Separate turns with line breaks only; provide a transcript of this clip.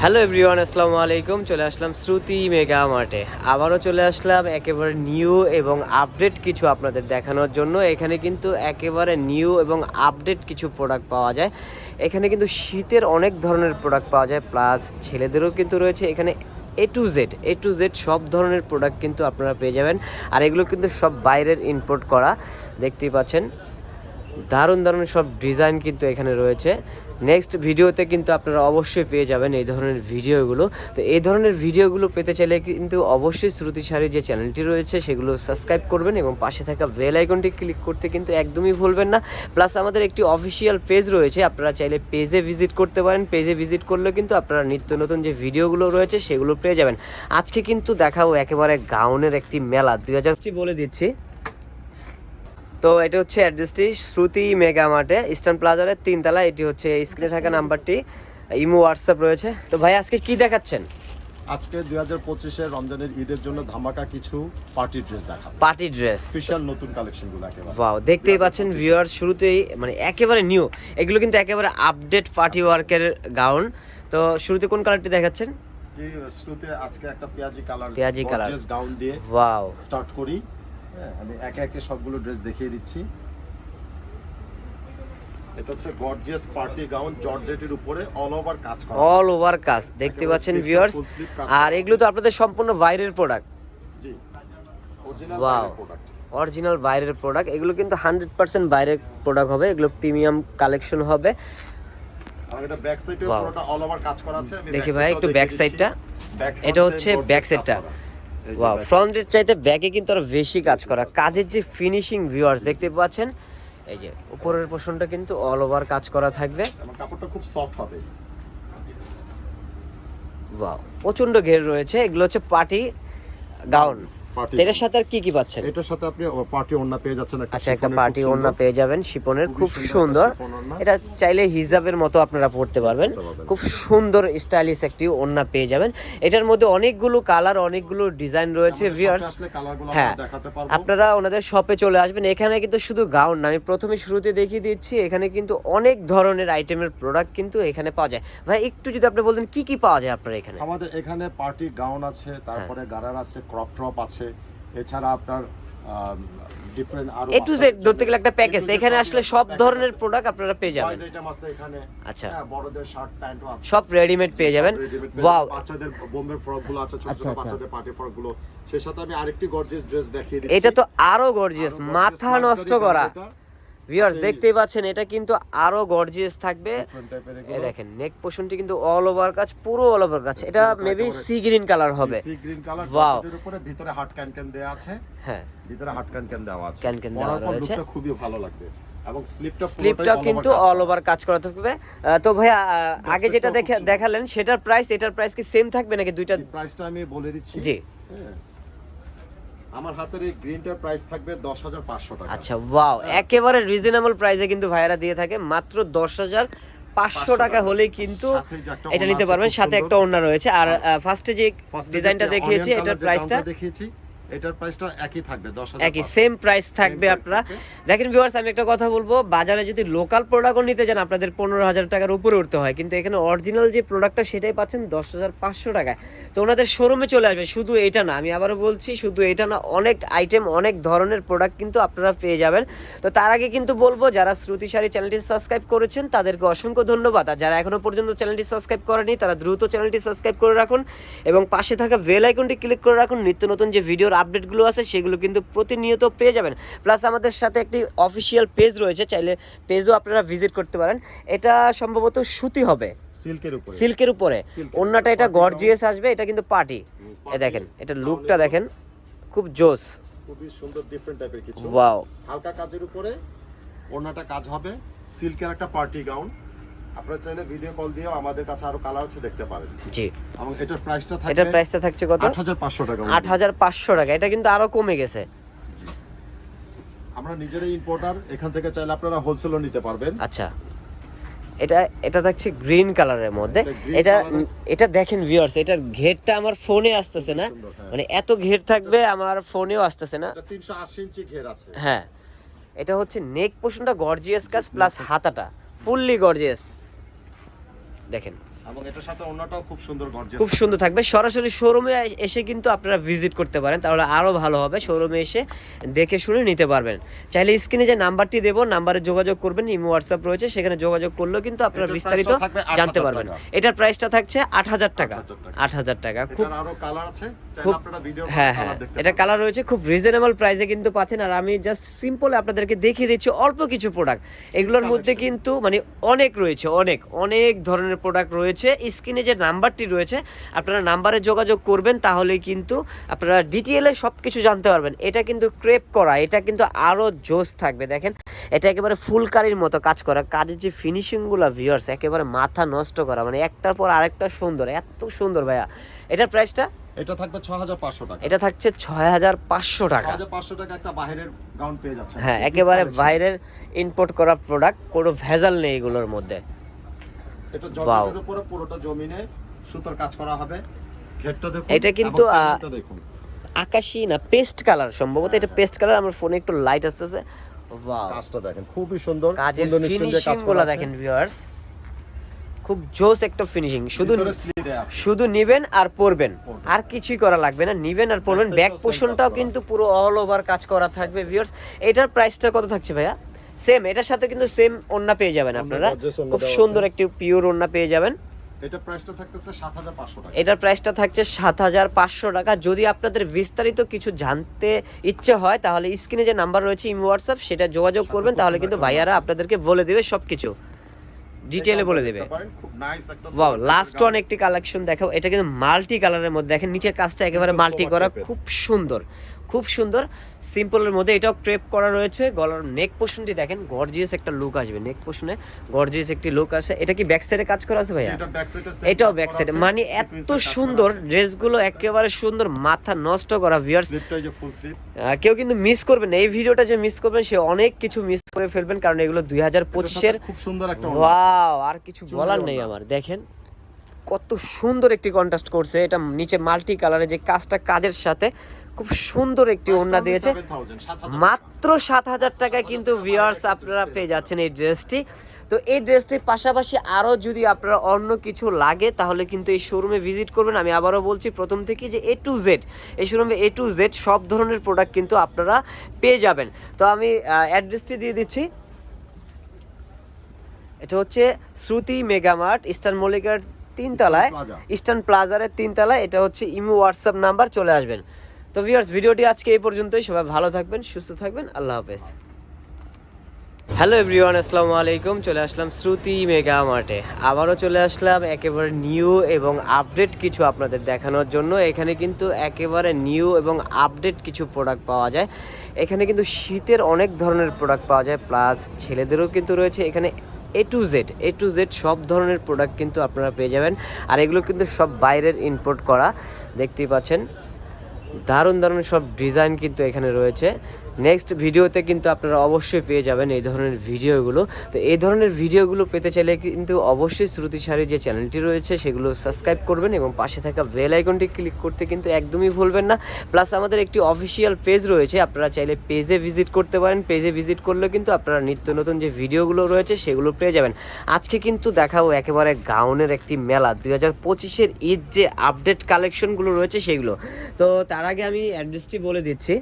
Hello everyone, আসসালামু আলাইকুম। চলে আসলাম শ্রুতি মেগা মার্টে। আবারও চলে আসলাম একেবারে নিউ এবং আপডেট কিছু আপনাদের দেখানোর জন্য। এখানে কিন্তু একেবারে নিউ এবং আপডেট কিছু প্রোডাক্ট পাওয়া যায়। এখানে কিন্তু শীতের অনেক ধরনের প্রোডাক্ট পাওয়া যায়, প্লাস ছেলেদেরও কিন্তু রয়েছে এখানে এ টু জেড সব ধরনের প্রোডাক্ট কিন্তু আপনারা পেয়ে যাবেন। আর এগুলো কিন্তু সব বাইরের ইম্পোর্ট করা, দেখতেই পাচ্ছেন। দারুণ দারুণ সব ডিজাইন কিন্তু এখানে রয়েছে। নেক্সট ভিডিওতে কিন্তু আপনারা অবশ্যই পেয়ে যাবেন এই ধরনের ভিডিওগুলো। তো এই ধরনের ভিডিওগুলো পেতে চাইলে কিন্তু অবশ্যই শ্রুতি শাড়ি যে চ্যানেলটি রয়েছে সেগুলো সাবস্ক্রাইব করবেন এবং পাশে থাকা বেল আইকনটি ক্লিক করতে কিন্তু একদমই ভুলবেন না। প্লাস আমাদের একটি অফিসিয়াল পেজ রয়েছে, আপনারা চাইলে পেজে ভিজিট করতে পারেন। পেজে ভিজিট করলে কিন্তু আপনারা নিত্য নতুন যে ভিডিওগুলো রয়েছে সেগুলো পেয়ে যাবেন। আজকে কিন্তু দেখাবো একেবারে গাউনের একটি মেলা 2000 বলে দিচ্ছি। তো এটা হচ্ছে অ্যাড্রেসটি শ্রুতি মেগা মার্টে, ইস্টার্ন প্লাজারের 3 তলা। এটি হচ্ছে স্ক্রিনে থাকা নাম্বারটি, ইমো হোয়াটসঅ্যাপ রয়েছে। তো ভাই আজকে কি দেখাচ্ছেন?
আজকে 2025 এর রমজানের ঈদের জন্য ধামাকা কিছু পার্টি ড্রেস দেখাবো।
পার্টি ড্রেস,
স্পেশাল নতুন কালেকশনগুলো একেবারে।
ওয়াও, দেখতেই পাচ্ছেন ভিউয়ার, শুরুতেই মানে একেবারে নিউ। এগুলো কিন্তু একেবারে আপডেট পার্টি ওয়ার্কের গাউন। তো শুরুতে কোন কালারটি দেখাচ্ছেন?
জি, শুরুতে আজকে একটা পেঁয়াজি কালার
গর্জিয়াস
গাউন দিয়ে
ওয়াও
স্টার্ট করি। হ্যাঁ, আমি একে একে সবগুলো ড্রেস দেখিয়ে দিচ্ছি। এটা হচ্ছে গর্জিয়াস পার্টি গাউন, জর্জেটের উপরে অল ওভার কাজ করা,
অল ওভার কাজ, দেখতে পাচ্ছেন ভিউয়ার্স। আর এগুলো তো আপনাদের সম্পূর্ণ বাইরের প্রোডাক্ট।
জি, অরিজিনাল
ওয়াও,
প্রোডাক্ট,
অরিজিনাল বাইরের প্রোডাক্ট। এগুলো কিন্তু 100% বাইরের প্রোডাক্ট হবে, এগুলো প্রিমিয়াম কালেকশন হবে।
আর এটা ব্যাক সাইডে পুরোটা অল ওভার কাজ করা আছে। আমি
দেখি ভাই একটু ব্যাক সাইডটা। এটা হচ্ছে ব্যাক সাইডটা। ওয়াও, ফ্রন্টের চাইতে ব্যাকে কিন্তু আরো বেশি কাজ করা। কাজের যে ফিনিশিং ভিউয়ার্স দেখতে পাচ্ছেন, এই যে উপরের পোরশনটা কিন্তু অল ওভার কাজ করা থাকবে।
এবং কাপড়টা খুব সফট হবে।
ওয়াও, প্রচন্ড ঘের রয়েছে। এগুলো হচ্ছে পার্টি গাউন। এটার সাথে আর কি কি পাচ্ছেন?
এটার সাথে আপনি পার্টি ওড়না পেয়ে যাচ্ছেন।
আচ্ছা, একটা পার্টি ওড়না পেয়ে যাবেন শিপনের, খুব সুন্দর। এটা চাইলে হিজাবের মতো আপনারা পরতে পারবেন। খুব সুন্দর স্টাইলিশ একটি ওড়না পেয়ে যাবেন। এটার মধ্যে অনেকগুলো কালার, অনেকগুলো ডিজাইন রয়েছে ভিউয়ার্স। হ্যাঁ, আপনারা ওনাদের শপে চলে আসবেন। এখানে কিন্তু শুধু গাউন না, আমি প্রথমে শুরুতে দেখিয়ে দিচ্ছি, এখানে কিন্তু অনেক ধরনের আইটেমের প্রোডাক্ট কিন্তু এখানে পাওয়া যায়। ভাই একটু যদি আপনি বলতেন কি কি পাওয়া যায় আপনার এখানে?
আমাদের এখানে পার্টি গাউন আছে, তারপরে গারার আছে, ক্রপ টপ আছে, এছাড়া আপনার ডিফারেন্ট আরো
এ টু জেড ধরতে গেলে একটা প্যাকেজ। এখানে আসলে সব ধরনের প্রোডাক্ট আপনারা পেয়ে যাবেন।
আইটেম আছে এখানে।
আচ্ছা,
বড়দের শার্ট প্যান্টও আছে,
সব রেডিমেড পেয়ে যাবেন। ওয়াও,
বাচ্চাদের বোম্বের ফ্রকগুলো আছে, ছোট ছোট বাচ্চাদের পার্টি ফ্রকগুলো। সেই সাথে আমি আরেকটি গর্জিয়াস ড্রেস দেখিয়ে দিচ্ছি।
এটা তো আরো গর্জিয়াস, মাথা নষ্ট করা ভিউয়ার্স, দেখতেই পাচ্ছেন। এটা কিন্তু আরো গর্জিয়াস থাকবে। এই দেখেন নেক পোরশনটি কিন্তু অল ওভার কাজ, পুরো অল ওভার কাজ। এটা মেবি সি গ্রিন কালার হবে।
সি গ্রিন কালার,
ওয়াও,
এর উপরে ভিতরে হাট ক্যান দেয়া আছে।
হ্যাঁ,
ভিতরে হাট ক্যান দেওয়া আছে,
ক্যান দেওয়া রয়েছে।
লুকটা খুবই ভালো লাগবে। এবং
স্লিপটাও কিন্তু অল ওভার কাজ করা থাকবে। তো ভাইয়া আগে যেটা দেখালেন সেটার প্রাইস এটার প্রাইস কি সেম থাকবে নাকি দুইটা?
প্রাইসটা আমি বলে দিচ্ছি।
জি,
আমার হাতের এই গ্রিনটার প্রাইস থাকবে 10,500 টাকা।
আচ্ছা, ওয়াও, একেবারে রিজনেবল প্রাইসে কিন্তু ভাইয়ারা দিয়ে থাকে। মাত্র 10,500 টাকা হলেই কিন্তু এটা নিতে পারবেন। সাথে একটা ওড়না রয়েছে। আর ফার্স্টে যে ডিজাইনটা দেখিয়েছি এটার প্রাইসটা
দেখিয়েছি, এটার প্রাইসটা একই থাকবে, 10,000
একই সেম প্রাইস থাকবে। আপনারা দেখেন ভিউয়ার্স, আমি একটা কথা বলবো, বাজারে যদি লোকাল প্রোডাক্টও নিতে যান আপনাদের 15,000 টাকার উপরে উঠতে হয়, কিন্তু এখানে অরিজিনাল যে প্রোডাক্টটা সেটাই পাচ্ছেন 10,500 টাকায়। তো ওনাদের শোরুমে চলে আসবে। শুধু এটা না, আমি আবারও বলছি, শুধু এটা না, অনেক আইটেম, অনেক ধরনের প্রোডাক্ট কিন্তু আপনারা পেয়ে যাবেন। তো তার আগে কিন্তু বলবো, যারা শ্রুতি শাড়ি চ্যানেলটি সাবস্ক্রাইব করেছেন তাদেরকে অসংখ্য ধন্যবাদ। আর যারা এখনো পর্যন্ত চ্যানেলটি সাবস্ক্রাইব করেনি তারা দ্রুত চ্যানেলটি সাবস্ক্রাইব করে রাখুন এবং পাশে থাকা বেল আইকনটি ক্লিক করে রাখুন। নিত্য নতুন যে ভিডিওর আপডেটগুলো আছে সেগুলো কিন্তু প্রতিনিয়ত পেয়ে যাবেন। প্লাস আমাদের সাথে একটি অফিসিয়াল পেজ রয়েছে, চাইলে পেজও আপনারা ভিজিট করতে পারেন। এটা সম্ভবত সুতি হবে, সিল্কের উপরে। ওড়নাটা এটা গর্জিয়াস আসবে। এটা কিন্তু পার্টি। এই দেখেন, এটা লুকটা দেখেন, খুব জোস,
খুবই সুন্দর, ডিফারেন্ট টাইপের কিছু।
ওয়াও,
হালকা কাজের উপরে ওড়নাটা কাজ হবে। সিল্কের একটা পার্টি গাউন। আপনারা চাইলে ভিডিও কল দিয়েও আমাদের কাছে আরো কালার আছে, দেখতে পারেন।
জি,
এবং এটার প্রাইসটা থাকবে,
এটার প্রাইসটা থাকছে কত?
8,500 টাকা।
8,500 টাকা। এটা কিন্তু আরো কমে গেছে।
আমরা নিজেরাই ইম্পোর্টার, এখান থেকে চাইলে আপনারা হোলসেলও নিতে পারবেন।
আচ্ছা, এটা থাকছে গ্রিন কালারের মধ্যে। এটা দেখেন ভিউয়ার্স, এটার ঘেরটা আমার ফোনে আসতেছে না, মানে এত ঘের থাকবে আমার ফোনেও আসতেছে না।
এটা 380 ইঞ্চি ঘের আছে।
হ্যাঁ, এটা হচ্ছে নেক পোরশনটা গর্জিয়াস কাজ, প্লাস হাতাটা ফুললি গর্জিয়াস। দেখেন
এবং এটার সাথে ওড়নাটাও খুব সুন্দর গর্জিয়াস,
খুব সুন্দর থাকবে। সরাসরি শোরুমে এসে কিন্তু আপনারা ভিজিট করতে পারেন, তাহলে আরও ভালো হবে। শোরুমে এসে দেখে শুনে নিতে পারবেন। চাইলে স্ক্রিনে যে নাম্বারটি দেবো, নাম্বারে যোগাযোগ করবেন, ইমো হোয়াটসঅ্যাপ রয়েছে, সেখানে যোগাযোগ করলেও কিন্তু আপনারা
এটার
বিস্তারিত
প্রাইসটা থাকবে 8,000
জানতে পারবেন।
টাকা।
এটার প্রাইসটা থাকছে 8,000 টাকা।
8,000
8,000 টাকা। খুব
এটার আরো কালার আছে, চাইলে
খুব
আপনারা ভিডিও
হ্যাঁ
কালার
হ্যাঁ,
দেখতে
এটা
পারেন।
কালার রয়েছে, খুব রিজনেবল প্রাইসে কিন্তু পাচ্ছেন। আর আমি জাস্ট সিম্পল আপনাদেরকে দেখিয়ে দিচ্ছি অল্প কিছু প্রোডাক্ট। এগুলোর মধ্যে কিন্তু মানে অনেক রয়েছে, অনেক অনেক ধরনের প্রোডাক্ট রয়েছে। স্ক্রিনে যে নাম্বারটি রয়েছে, আপনারা নাম্বারে যোগাযোগ করবেন, তাহলে কিন্তু আপনারা ডিটেইলে সব কিছু জানতে পারবেন। এটা কিন্তু ক্রেপ করা, এটা কিন্তু আরও জোস থাকবে। দেখেন, এটা একেবারে ফুলকারির মতো কাজ করা, কাজের যে ফিনিশিংগুলো ভিউয়ার্স একেবারে মাথা নষ্ট করা, মানে একটার পর আরেকটা সুন্দর, এত সুন্দর ভাইয়া। এটার প্রাইসটা
এটা থাকবে 6,500 টাকা।
এটা থাকছে 6,500 টাকা।
6,500 টাকা একটা বাইরের গাউন পেয়ে যাচ্ছে।
হ্যাঁ, একেবারে বাইরের ইম্পোর্ট করা প্রোডাক্ট, কোনো ভেজাল নেই এগুলোর মধ্যে।
এটা জর্জেটের উপরে পুরোটা জমিনে সুতার কাজ করা হবে। ঘেরটা দেখুন,
এটা কিন্তু
এবং প্যানেলটা দেখুন,
আকাশি না পেস্ট কালার সম্ভবত, এটা পেস্ট কালার। আমার ফোনে একটু লাইট আসতেছে। ওয়াও,
কাজটা দেখেন খুবই সুন্দর,
কাজের
সুন্দর নিশ্চিন্ত দিয়ে কাজ
ফিনিশিং
করা
গুলো
আছে।
দেখেন ভিউয়ার্স, খুব জোস একটা ফিনিশিং। শুধু
ভিতরে স্লিভ দেয়া আছে।
শুধু নিবেন আর পরবেন, আর কিছুই করা লাগবে না। নিবেন আর পরবেন।
Back
ব্যাক
side টাও
পোর্শনটাও
same
কিন্তু পুরো অল ওভার কাজ করা থাকবে ভিউয়ার্স। এটার প্রাইসটা কত থাকছে ভাইয়া? সেম, এটার সাথে কিন্তু সেম ওড়না পেয়ে যাবেন আপনারা।
gorgeous ওড়না
খুব
দেওয়া
সুন্দর
আছে।
একটি পিওর ওড়না পেয়ে যাবেন।
এটা প্রাইসটা থাকতেছে 7,500 টাকা।
এটার প্রাইসটা থাকছে 7,500 টাকা। যদি আপনাদের বিস্তারিত কিছু জানতে ইচ্ছে হয়, তাহলে স্ক্রিনে যে নাম্বার রয়েছে ইমো হোয়াটসঅ্যাপ, সেটা যোগাযোগ করবেন, তাহলে কিন্তু ভাইয়ারা আপনাদেরকে বলে দেবে সবকিছু, ডিটেইলে বলে দেবে।
খুব নাইস একটা
ওয়াও, লাস্ট ওয়ান একটি কালেকশন দেখাও। এটা কিন্তু মাল্টি কালারের মধ্যে, দেখেন নিচের কাজটা একেবারে মাল্টি করা, খুব সুন্দর, খুব সুন্দর সিম্পলের মধ্যে। এটাও ক্রেপ করা রয়েছে। গলার নেক পোর্শনটি দেখেন, গর্জিয়াস একটা লুক আসবে নেক পোর্শনে, গর্জিয়াস একটি লুক আসে। এটা কি ব্যাক সাইডে কাজ করা আছে ভাইয়া?
এটা ব্যাক সাইডে
এটাও ব্যাক সাইডে, মানে এত সুন্দর ড্রেসগুলো, একেবারে সুন্দর, মাথা নষ্ট করা ভিউয়ার্স।
স্লিপটা যে ফুল স্লিপ,
কেউ কিন্তু মিস করবেন না। এই ভিডিওটা যে মিস করবেন, সে অনেক কিছু মিস করে ফেলবেন, কারণ এগুলো 2025-এর।
খুব সুন্দর একটা ওড়না।
ওয়াও, আর কিছু
সুন্দর
বলার নেই
ওড়না।
আমার। দেখেন কত সুন্দর একটি কন্ট্রাস্ট করছে। এটা নিচে মাল্টি কালারে যে কাজটা, কাজের সাথে খুব সুন্দর একটি ওড়না দিয়েছে।
7,000
মাত্র 7,000 টাকায় কিন্তু ভিউয়ার্স আপনারা পেয়ে যাচ্ছেন এই ড্রেসটি। তো এই ড্রেসটির পাশাপাশি আরও যদি আপনারা অন্য কিছু লাগে, তাহলে কিন্তু এই শোরুমে ভিজিট করবেন। আমি আবারও বলছি প্রথম থেকে, যে A to Z, এই শোরুমে A to Z সব ধরনের প্রোডাক্ট কিন্তু আপনারা পেয়ে যাবেন। তো আমি অ্যাড্রেসটি দিয়ে দিচ্ছি। এটা হচ্ছে শ্রুতি মেগামার্ট, ইস্টার্ন মল্লিকার 3 তলায়, ইস্টার্ন প্লাজারের 3 তলায়। এটা হচ্ছে ইমো হোয়াটসঅ্যাপ নাম্বার, চলে আসবেন। তো ভিউয়ার্স, ভিডিওটি আজকে এই পর্যন্তই। সবাই ভালো থাকবেন, সুস্থ থাকবেন, আল্লাহ হাফেজ। হ্যালো এভরিওয়ান, আসসালামু আলাইকুম। চলে আসলাম শ্রুতি মেগা মার্টে। আবারও চলে আসলাম একেবারে নিউ এবং আপডেট কিছু আপনাদের দেখানোর জন্য। এখানে কিন্তু একেবারে নিউ এবং আপডেট কিছু প্রোডাক্ট পাওয়া যায়। এখানে কিন্তু শীতের অনেক ধরনের প্রোডাক্ট পাওয়া যায়, প্লাস ছেলেদেরও কিন্তু রয়েছে এখানে A to Z সব ধরনের প্রোডাক্ট কিন্তু আপনারা পেয়ে যাবেন। আর এগুলো কিন্তু সব বাইরের ইম্পোর্ট করা, দেখতেই পাচ্ছেন। দারুণ দারুণ সব ডিজাইন কিন্তু এখানে রয়েছে। নেক্সট ভিডিওতে কিন্তু আপনারা অবশ্যই পেয়ে যাবেন এই ধরনের ভিডিওগুলো। তো এই ধরনের ভিডিওগুলো পেতে চাইলে কিন্তু অবশ্যই শ্রুতি শাড়ি যে চ্যানেলটি রয়েছে, সেগুলো সাবস্ক্রাইব করবেন এবং পাশে থাকা বেল আইকনটি ক্লিক করতে কিন্তু একদমই ভুলবেন না। প্লাস আমাদের একটি অফিসিয়াল পেজ রয়েছে, আপনারা চাইলে পেজে ভিজিট করতে পারেন। পেজে ভিজিট করলে কিন্তু আপনারা নিত্য নতুন যে ভিডিওগুলো রয়েছে, সেগুলো পেয়ে যাবেন। আজকে কিন্তু দেখাবো একেবারে গাউনের একটি মেলা, 2025-এর ঈদ যে আপডেট কালেকশনগুলো রয়েছে সেগুলো। তো তার আগে আমি অ্যাড্রেসটি বলে দিচ্ছি।